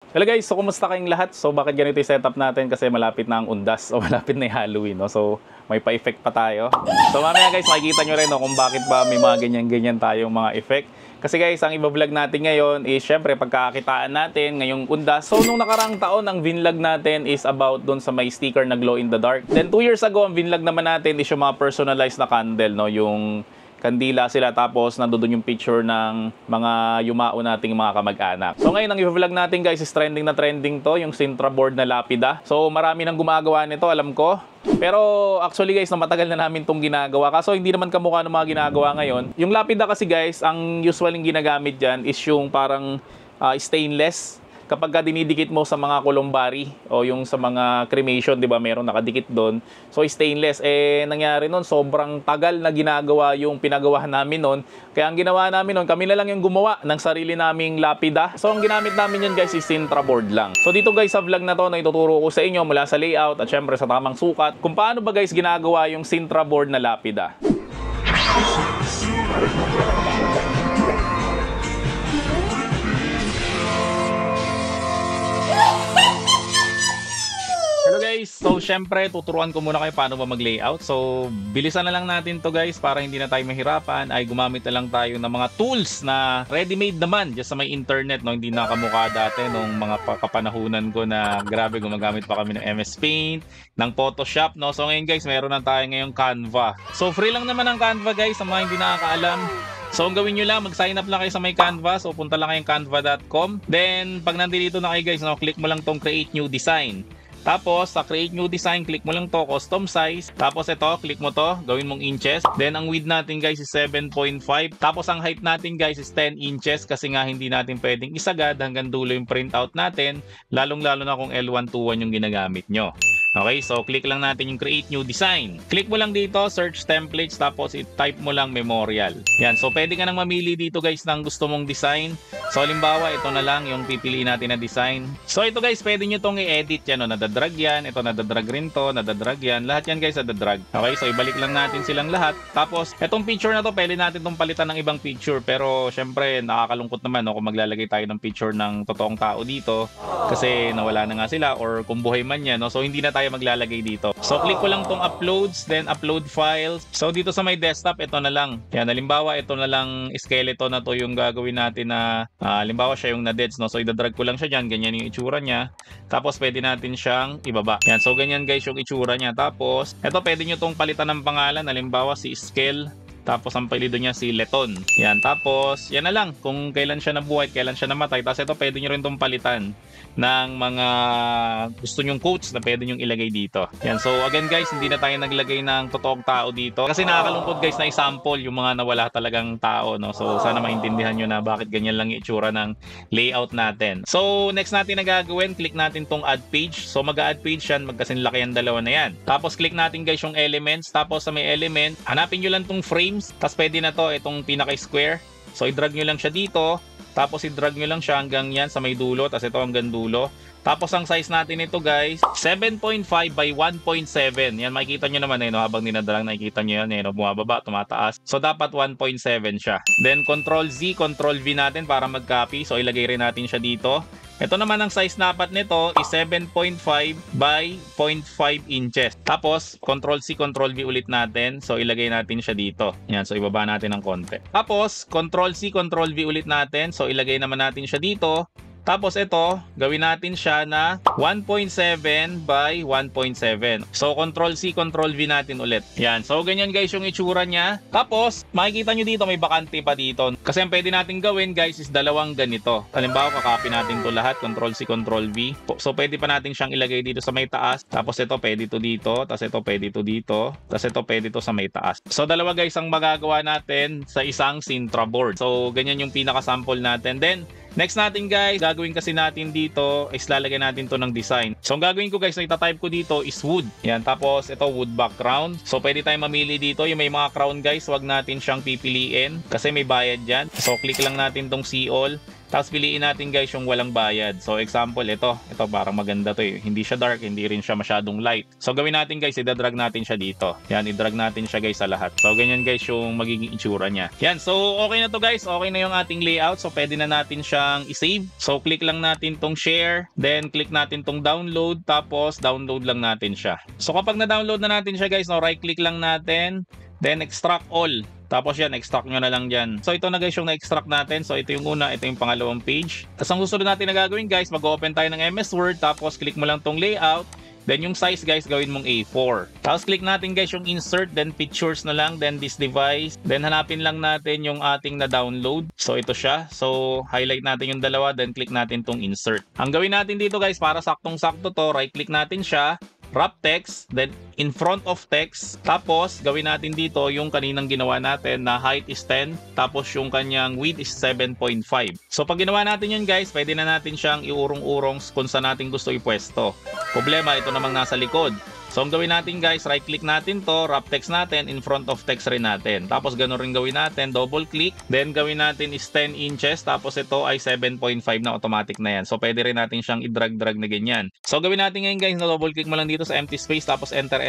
Hello guys, so kumusta kayong lahat? So bakit ganito yung setup natin? Kasi malapit na ang undas o malapit na yung Halloween, no? So may pa-effect pa tayo. So mamaya guys, makikita nyo rin no, kung bakit ba may mga ganyan-ganyan tayong mga effect. Kasi guys, ang iba-vlog natin ngayon is syempre pagkakakitaan natin ngayong undas. So nung nakaraang taon, ang vinlog natin is about dun sa may sticker na glow in the dark. Then 2 years ago, ang vinlog naman natin is yung mga personalized na candle, no? Yung kandila sila, tapos nandoon yung picture ng mga yumao nating mga kamag-anak. So ngayon ang i-vlog natin guys is trending na trending to, yung Sintra board na lapida. So marami nang gumagawa nito, alam ko. Pero actually guys, na matagal na namin tong ginagawa. Kaso hindi naman kamukha ng mga ginagawa ngayon. Yung lapida kasi guys, ang usual yung ginagamit dyan is yung parang stainless. Kapag ka dinidikit mo sa mga columbari o yung sa mga cremation, di ba, meron nakadikit doon. So stainless, nangyari noon, sobrang tagal na ginagawa yung pinagawa namin noon. Kaya ang ginawa namin noon, kami na lang yung gumawa ng sarili naming lapida. So ang ginamit namin yun guys is Sintra board lang. So dito guys sa vlog na to, na ituturo ko sa inyo mula sa layout at syempre sa tamang sukat, kung paano ba guys ginagawa yung Sintra board na lapida. Hello guys! So syempre tuturuan ko muna kayo paano ba mag-layout. So bilisan na lang natin to guys para hindi na tayo mahirapan. Ay gumamit na lang tayo ng mga tools na ready-made naman just sa may internet, no? Hindi na kamukha dati nung mga kapanahunan ko na grabe gumagamit pa kami ng MS Paint, ng Photoshop, no? So ngayon guys, meron na tayo ngayong Canva. So free lang naman ang Canva guys sa mga hindi nakakaalam. So ang gawin nyo lang, mag-sign up lang kayo sa may Canva. So punta lang kayong canva.com. Then pag nandito na kayo guys, no, click mo lang tong create new design. Tapos, sa create new design, click mo lang to, custom size. Tapos ito, click mo to, gawin mong inches. Then, ang width natin guys is 7.5. Tapos, ang height natin guys is 10 inches kasi nga hindi natin pwedeng isagad hanggang dulo yung printout natin. Lalong-lalo na kung L121 yung ginagamit nyo. Okay, so click lang natin yung create new design. Click mo lang dito, search templates, tapos i-type mo lang memorial. Yan, so pwede ka nang mamili dito guys ng gusto mong design. So halimbawa, ito na lang yung pipiliin natin na design. So ito guys, pwede nyo itong i-edit yan, no? Nadadrag yan, ito nadadrag rin to, nadadrag yan. Lahat yan guys, nadadrag. Okay, so ibalik lang natin silang lahat. Tapos, itong picture na to, pwede natin itong palitan ng ibang picture. Pero syempre, nakakalungkot naman, no? Kung maglalagay tayo ng picture ng totoong tao dito. Kasi nawala na nga sila or kung buhay man yan, no? So hindi na tayo maglalagay dito. So click ko lang tong uploads, then upload files. So dito sa my desktop, ito na lang. Yan, halimbawa ito na lang skeleton na to yung gagawin natin na halimbawa siya yung na-deads, no? So idadrag ko lang siya dyan, ganyan yung itsura niya. Tapos pwede natin siyang ibaba. Yan, so ganyan guys yung itsura niya. Tapos ito pwede nyo tong palitan ng pangalan, halimbawa si Scale. Tapos ang palido niya si Leton. Yan, tapos yan na lang kung kailan siya nabuhay, kailan siya namatay. Tapos ito pwede nyo rin itong palitan ng mga gusto nyong quotes na pwede nyong ilagay dito. Yan, so again guys, hindi na tayo naglagay ng totoong tao dito. Kasi nakakalungkot guys na i-sample yung mga nawala talagang tao, no? So sana maintindihan nyo na bakit ganyan lang yung itsura ng layout natin. So next natin na gagawin, click natin tong add page. So mag-add page yan, magkasinlaki ang dalawa na yan. Tapos click natin guys yung elements. Tapos sa may element, hanapin nyo lang tong frames. Tapos pwede na to, itong pinaka-square. So i-drag nyo lang siya dito. Tapos i-drag nyo lang siya hanggang yan sa may dulo. Tapos ito hanggang dulo. Tapos ang size natin ito guys, 7.5 by 1.7. Yan, makikita nyo naman no, habang dinadrag, nakikita nyo yan, no, bumababa, tumataas. So dapat 1.7 siya. Then Ctrl Z, Ctrl V natin para mag-copy. So ilagay rin natin siya dito. Ito naman ang size dapat nito is 7.5 by 0.5 inches. Tapos, Ctrl-C, Ctrl-V ulit natin. So, ilagay natin siya dito. Yan, so ibaba natin ng konti. Tapos, Ctrl-C, Ctrl-V ulit natin. So, ilagay naman natin siya dito. Tapos ito, gawin natin siya na 1.7 by 1.7. So, Ctrl-C, Ctrl-V natin ulit. Yan. So, ganyan guys yung itsura niya. Tapos, makikita nyo dito, may bakante pa dito. Kasi ang pwede natin gawin guys is dalawang ganito. Halimbawa, kakopy natin to lahat. Ctrl-C, Ctrl-V. So, pwede pa natin siyang ilagay dito sa may taas. Tapos ito, pwede to dito. Tapos ito, pwede to dito. Tapos ito, pwede to sa may taas. So, dalawa guys ang magagawa natin sa isang Sintra board. So, ganyan yung pinaka-sample natin. Then, next natin guys, gagawin kasi natin dito is lalagay natin to ng design. So ang gagawin ko guys, na itatype ko dito is wood. Yan, tapos ito wood background. So pwede tayong mamili dito. Yung may mga crown guys, wag natin siyang pipiliin kasi may bayad dyan. So click lang natin tong see all. Tapos piliin natin guys yung walang bayad. So example, ito parang maganda to eh. Hindi siya dark, hindi rin siya masyadong light. So gawin natin guys, idadrag natin siya dito. Yan, idrag natin siya guys sa lahat. So ganyan guys yung magiging itsura niya. Yan, so okay na to guys. Okay na yung ating layout. So pwede na natin siyang isave. So click lang natin tong share, then click natin tong download, tapos download lang natin siya. So kapag na-download na natin siya guys, no, right click lang natin, then extract all. Tapos yan, extract nyo na lang dyan. So ito na guys yung na-extract natin. So ito yung una, ito yung pangalawang page. Tapos ang susunod natin na gagawin guys, mag-open tayo ng MS Word. Tapos click mo lang tong layout. Then yung size guys, gawin mong A4. Tapos click natin guys yung insert, then pictures na lang, then this device. Then hanapin lang natin yung ating na-download. So ito siya. So highlight natin yung dalawa, then click natin tong insert. Ang gawin natin dito guys, para saktong-sakto to, right click natin siya. Wrap text, then in front of text. Tapos gawin natin dito yung kaninang ginawa natin na height is 10, tapos yung kanyang width is 7.5. So pag ginawa natin yun guys, pwede na natin siyang iurong-urong kung saan natin gusto ipwesto. Problema, ito namang nasa likod. So ang gawin natin guys, right click natin to, wrap text natin, in front of text rin natin. Tapos ganoon rin gawin natin, double click, then gawin natin is 10 inches, tapos ito ay 7.5 na automatic na yan. So pwede rin natin siyang i-drag-drag na ganyan. So gawin natin ngayon guys, na double click mo lang dito sa empty space, tapos enter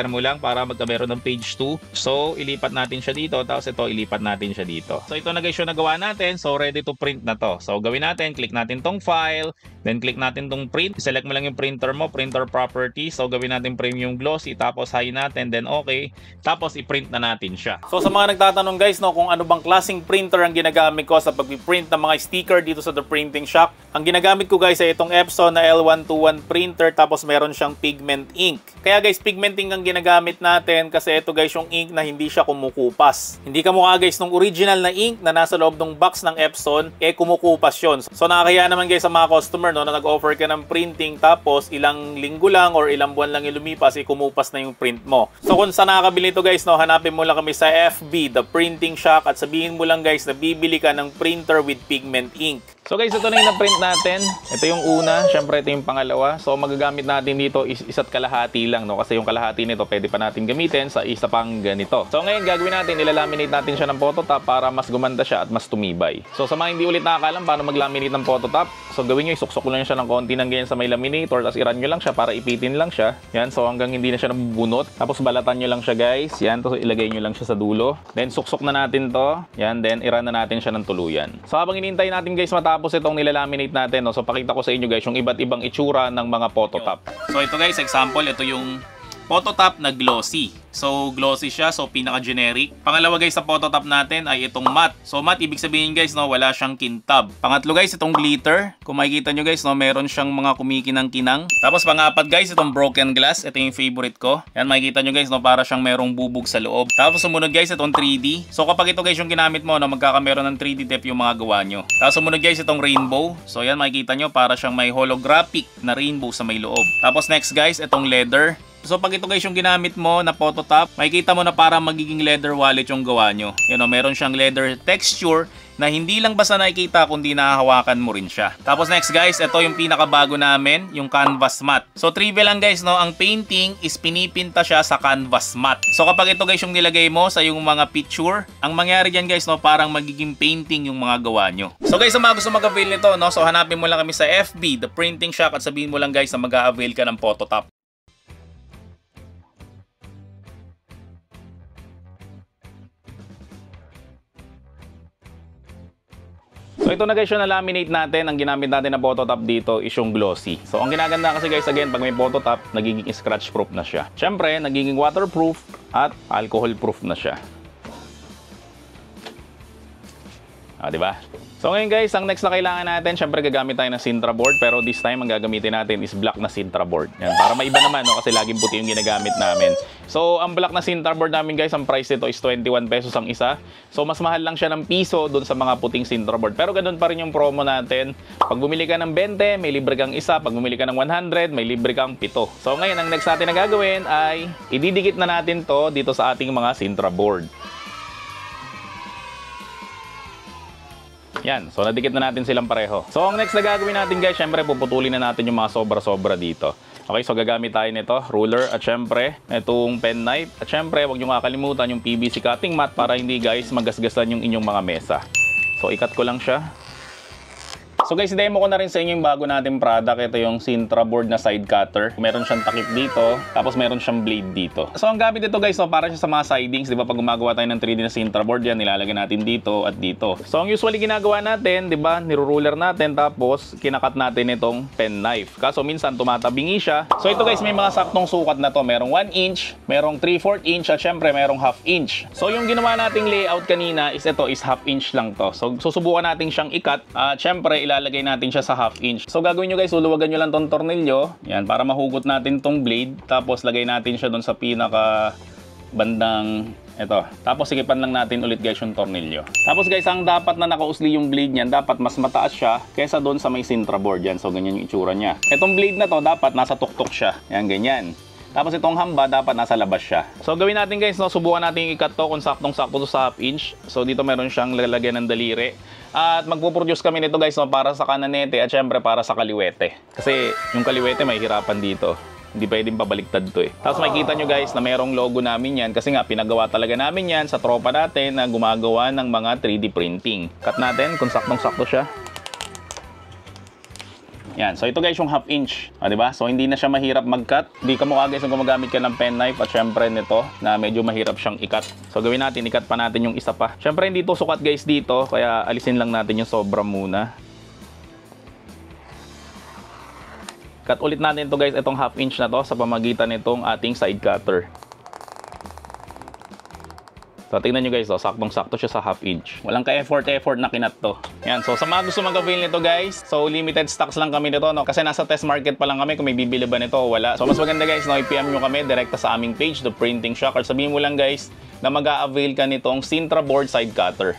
mo lang para magkameron ng page 2. So ilipat natin siya dito, tapos ito ilipat natin siya dito. So ito na guys yung nagawa natin, so ready to print na to. So gawin natin, click natin tong file, then click natin tong print, select mo lang yung printer mo, printer property. So gawin natin premium glossy, tapos high natin, then okay, tapos i-print na natin siya. So sa mga nagtatanong guys, no, kung ano bang klaseng printer ang ginagamit ko sa pag-print ng mga sticker dito sa The Printing Shop, ang ginagamit ko guys ay itong Epson na L121 printer, tapos meron siyang pigment ink. Kaya guys, pigment ink ang ginagamit natin kasi ito guys yung ink na hindi siya kumukupas. Hindi kamukha guys nung original na ink na nasa loob ng box ng Epson, kumukupas yun. So nakakaya naman guys sa mga customer, no, na nag-offer ka ng printing, tapos ilang linggo lang or ilang buwan lang yung lumipas, kumupas na yung print mo. So kung saan nakakabili ito guys, no, hanapin mo lang kami sa FB, The Printing Shop, at sabihin mo lang guys na bibili ka ng printer with pigment ink. So guys, ito na yung na-print natin. Ito yung una, syempre ito yung pangalawa. So magagamit natin dito is isa't kalahati lang, no? Kasi yung kalahati nito pwede pa natin gamitin sa isa pang ganito. So ngayon gagawin natin, ilalaminate natin siya ng phototop para mas gumanda siya at mas tumibay. So sa mga hindi ulit nakakalam paano mag-laminate ng phototop, so gawin nyo, isuksok lang siya ng konti ng ganyan sa may laminator, tapos i-run nyo lang siya para ipitin lang siya. Yan, so hanggang hindi na siya nabubunot. Tapos balatan nyo lang siya guys. Yan, tapos ilagay nyo lang siya sa dulo. Then suksok na natin to. Yan, then i-run na natin siya ng tuluyan. So habang inintay natin guys matapos itong nilalaminate natin, no, so pakita ko sa inyo guys yung iba't ibang itsura ng mga phototop. So ito guys, example, ito yung phototop na glossy. So glossy siya, so pinaka-generic. Pangalawa guys sa phototop natin ay itong matte. So matte, ibig sabihin guys, no, wala siyang kintab. Pangatlo guys, itong glitter. Kung makikita nyo guys, no, meron siyang mga kumikinang-kinang. Tapos pangapat guys, itong broken glass. Ito yung favorite ko. Yan, makikita nyo guys, no, para siyang merong bubog sa loob. Tapos sumunod guys, itong 3D. So kapag ito guys yung ginamit mo, no, magkakameron ng 3D depth yung mga gawa nyo. Tapos sumunod guys, itong rainbow. So yan, makikita nyo, para siyang may holographic na rainbow sa may loob. Tapos next guys, itong leather. So pag ito guys yung ginamit mo na phototop, makikita mo na parang magiging leather wallet yung gawa nyo. Yun, know, meron siyang leather texture na hindi lang basta nakikita kundi nahahawakan mo rin siya. Tapos next guys, ito yung pinakabago namin, yung canvas matte. So trivia lang guys, no, ang painting is pinipinta siya sa canvas matte. So kapag ito guys yung nilagay mo sa yung mga picture, ang mangyari dyan guys, no, parang magiging painting yung mga gawa nyo. So guys, sa mga gusto mag-avail nito, no, so hanapin mo lang kami sa FB, The Printing Shop, at sabihin mo lang guys na mag-a-avail ka ng phototop. So ito na guys yung na-laminate natin. Ang ginamit natin na phototop dito is yung glossy. So ang ginaganda kasi guys, again, pag may phototop, nagiging scratch proof na siya. Siyempre, nagiging waterproof at alcohol proof na siya. Diba? So ngayon guys, ang next na kailangan natin, syempre gagamit tayo ng Sintra board, pero this time ang gagamitin natin is black na Sintra board. Yan, para maiba naman, no, kasi laging puti yung ginagamit namin. So ang black na Sintra board namin guys, ang price nito is 21 pesos ang isa. So mas mahal lang siya ng piso doon sa mga puting Sintra board. Pero ganoon pa rin yung promo natin. Pag bumili ka ng 20, may libre kang isa. Pag bumili ka ng 100, may libre kang 7. So ngayon, ang next natin na gagawin ay ididikit na natin to dito sa ating mga Sintra board. Yan, so nadikit na natin silang pareho. So ang next na gagawin natin guys, syempre puputulin na natin yung mga sobra-sobra dito. Okay, so gagamit tayo nito, ruler, at syempre itong pen knife. At syempre, huwag nyo kakalimutan yung PVC cutting mat para hindi guys magasgasan yung inyong mga mesa. So ikat ko lang siya. So guys, demo ko na rin sa inyo yung bago nating product. Ito yung Sintra board na side cutter. Meron siyang takip dito, tapos meron siyang blade dito. So ang gamit ito guys, no, para siya sa mga sidings, di ba? Pag gumagawa tayo ng 3D na Sintra board, yan nilalagay natin dito at dito. So ang usually ginagawa natin, di ba? Niruruler natin, tapos kinakat natin itong pen knife. Kaso minsan tumatabingi siya. So ito guys, may mga saktong sukat na to. Merong 1 inch, merong 3/4 inch, at syempre merong half inch. So yung ginawa nating layout kanina is ito is half inch lang to. So susubukan natin siyang ikat at syempre ilalagay natin siya sa half inch. So gagawin nyo guys, luluwagan nyo lang tong tornilyo. Yan, para mahugot natin tong blade. Tapos lagay natin siya doon sa pinaka bandang ito. Tapos sikipan lang natin ulit guys yung tornilyo. Tapos guys, ang dapat na nakausli yung blade niyan, dapat mas mataas siya kaysa doon sa may Sintra board. Yan, so ganyan yung itsura niya. Itong blade na to, dapat nasa tuktok siya. Yan, ganyan. Tapos itong hamba, dapat nasa labas siya. So gawin natin guys, no, subukan natin i-cut to kung saktong-sakto to sa half inch. So dito meron siyang lalagyan ng daliri. At magpo-produce kami nito guys, no, para sa kananete at syempre para sa kaliwete. Kasi yung kaliwete may hirapan dito. Hindi pwedeng pabaliktad to eh. Tapos makikita nyo guys na mayroong logo namin yan kasi nga pinagawa talaga namin yan sa tropa natin na gumagawa ng mga 3D printing. Cut natin kung saktong-sakto siya. Yan. So ito guys yung half inch. Diba? So hindi na siya mahirap mag-cut. Hindi ka mukha guys kung gumagamit ka ng pen knife at syempre nito na medyo mahirap siyang i-cut. So gawin natin, i-cut pa natin yung isa pa. Syempre hindi to sukat guys dito, kaya alisin lang natin yung sobra muna. Cut ulit natin ito guys, itong half inch na to sa pamagitan nitong ating side cutter. So tingnan nyo guys, saktong-sakto siya sa half inch. Walang ka-effort na kinat to. Yan, so sa mga gusto mag-avail nito guys, so limited stocks lang kami nito, no? Kasi nasa test market pa lang kami kung may bibili ba nito o wala. So mas maganda guys, no, i-PM nyo kami direkta sa aming page, The Printing Shock, or sabihin mo lang guys na mag-a-avail ka nitong Sintra board side cutter.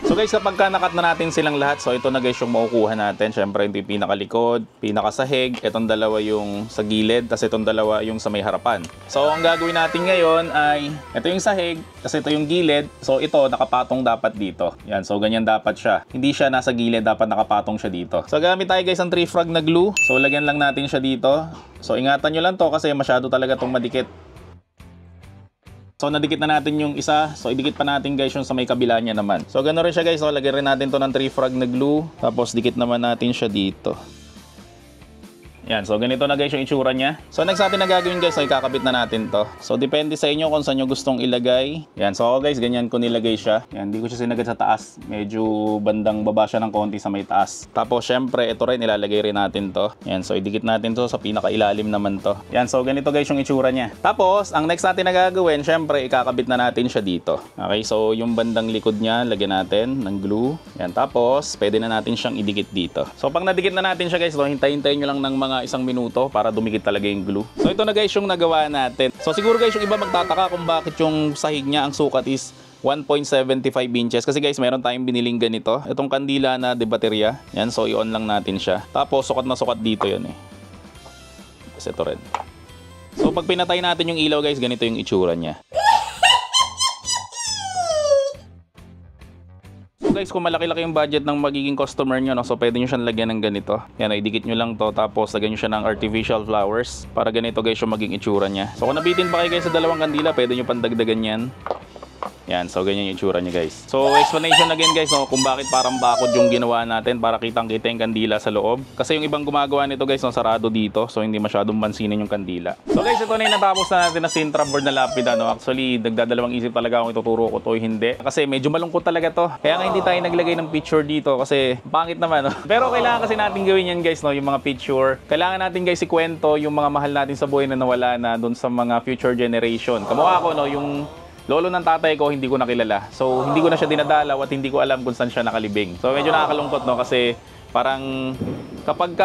So guys, kapag nakat na natin silang lahat, so ito na guys yung makukuha natin. Syempre ito yung pinakalikod, pinakasahig, itong dalawa yung sa gilid, tapos itong dalawa yung sa may harapan. So ang gagawin natin ngayon ay, ito yung sahig, tapos ito yung gilid. So ito, nakapatong dapat dito. Yan, so ganyan dapat siya. Hindi siya nasa gilid, dapat nakapatong siya dito. So gamit tayo guys ang 3 frag na glue. So lagyan lang natin siya dito. So ingatan nyo lang to kasi masyado talaga tong madikit. So nadikit na natin yung isa. So idikit pa natin guys yung sa may kabila niya naman. So ganoon rin siya guys. So lagyan rin natin to ng 3 frag na glue. Tapos dikit naman natin siya dito. Yan, so ganito na guys yung itsura niya. So next natin na gagawin guys, so ikakabit na natin to. So depende sa inyo kung saan nyo gustong ilagay. Yan, so ako guys, ganyan ko nilagay siya. Yan, hindi ko siya sinagad sa taas. Medyo bandang baba siya ng konti sa may taas. Tapos syempre, ito rin, ilalagay rin natin to. Yan, so idikit natin to sa pinakailalim naman to. Yan, so ganito guys yung itsura niya. Tapos, ang next natin na gagawin, syempre, ikakabit na natin siya dito. Okay, so yung bandang likod niya, lagyan natin ng glue. Yan, tapos, pwede na natin siyang idikit dito. So pag nadikit na natin siya guys, so, hintayin nyo lang ng mga isang minuto para dumikit talaga yung glue. So ito na guys yung nagawa natin. So siguro guys yung iba magtataka kung bakit yung sahig niya ang sukat is 1.75 inches. Kasi guys meron tayong biniling ganito. Itong kandila na de baterya. Yan, so i-on lang natin siya. Tapos sukat na sukat dito yun eh. Kasi ito rin. So pag pinatay natin yung ilaw guys, ganito yung itsura niya. So guys, kung malaki-laki yung budget ng magiging customer nyo, no, so pwede nyo siyang lagyan ng ganito. Yan, idikit nyo lang to, tapos lagyan nyo siya ng artificial flowers para ganito guys yung maging itsura niya. So kung nabitin pa kayo guys sa dalawang kandila, pwede nyo pandagdagan yan. Yan, so ganyan yung itsura niya guys. So explanation again guys, no, kung bakit parang bakod yung ginawa natin para kitang-kita yung kandila sa loob. Kasi yung ibang gumagawa nito guys, no, sarado dito, so hindi masyadong pansinin yung kandila. So guys, ito na yung natapos na natin na Sintra board na lapida, no. Actually, nagdadalawang isip talaga kung ituturo ko to o hindi. Kasi medyo malungkot talaga to. Kaya nga hindi tayo naglagay ng picture dito kasi pangit naman, no. Pero kailangan kasi natin gawin yan guys, no, yung mga picture. Kailangan natin guys ikwento yung mga mahal natin sa buhay na nawala na doon sa mga future generation. Kamukha ko, no, yung lolo ng tatay ko, hindi ko nakilala. So, hindi ko na siya dinadalaw at hindi ko alam kung saan siya nakalibing. So, medyo nakakalungkot, no? Kasi parang kapag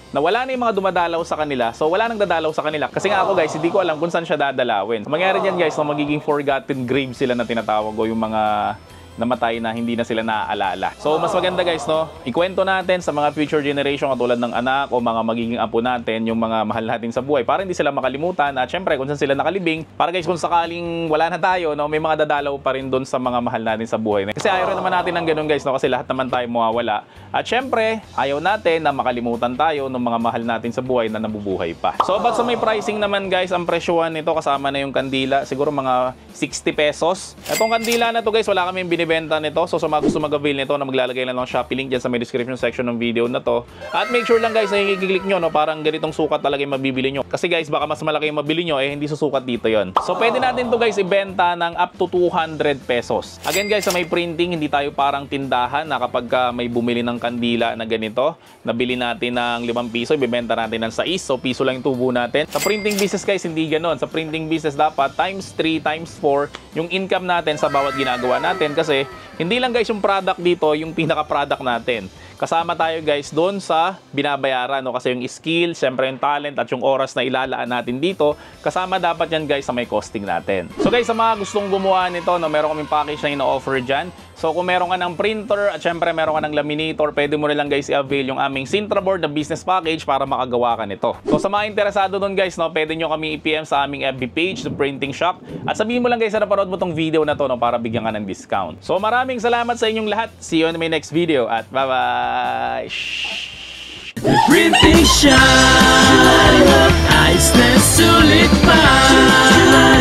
nawala na yung mga dumadalaw sa kanila, so wala nang dadalaw sa kanila. Kasi nga ako guys, hindi ko alam kung saan siya dadalawin. So, mangyari dyan guys, no, magiging forgotten grave sila na tinatawag ko, yung namatay na hindi na sila naaalala. So mas maganda guys, no, ikwento natin sa mga future generation katulad ng anak o mga magiging apo natin yung mga mahal natin sa buhay para hindi sila makalimutan, at syempre kung saan sila nakalibing, para guys kung sakaling wala na tayo, no, may mga dadalaw pa rin doon sa mga mahal natin sa buhay. Kasi ayaw rin naman natin ng ganun guys, no, kasi lahat naman tayo mawawala. At syempre ayaw natin na makalimutan tayo ng mga mahal natin sa buhay na nabubuhay pa. So about sa may pricing naman guys, ang presyohan nito kasama na yung kandila, siguro mga 60 pesos. Itong kandila na to guys, wala kaming binibenta nito. So sa mga gusto mag-avail nito, na maglalagay lang ng Shopee link dyan sa may description section ng video na to. At make sure lang guys na i-click nyo, no, parang ganitong sukat talaga yung mabibili nyo. Kasi guys, baka mas malaki yung mabili nyo, hindi susukat dito yon. So pwede natin to guys ibenta ng up to 200 pesos. Again guys, sa may printing, hindi tayo parang tindahan na kapag may bumili ng kandila na ganito, nabili natin ng 5 piso, ibebenta natin ng 6. So piso lang yung tubo natin. Sa printing business guys, hindi ganon. Sa printing business dapat times 3, times 4 yung income natin sa bawat ginagawa natin, kasi hindi lang guys yung product dito yung pinaka-product natin. Kasama tayo guys doon sa binabayaran, no? Kasi yung skill, syempre yung talent at yung oras na ilalaan natin dito, kasama dapat yan guys sa may costing natin. So guys, sa mga gustong gumawa nito, no, meron kaming package na ino-offer dyan. So kung meron ka ng printer at syempre meron ka ng laminator, pwede mo rin lang guys i-avail yung aming Sintra board na business package para makagawa ka nito. So sa mga interesado doon guys, no, pwede nyo kami i-PM sa aming FB page, the printing shop. At sabihin mo lang guys na napanood mo tong video na to, no, para bigyan ka ng discount. So maraming salamat sa inyong lahat. See you in my next video at bye-bye! Printing shop, ayos na sulit pa.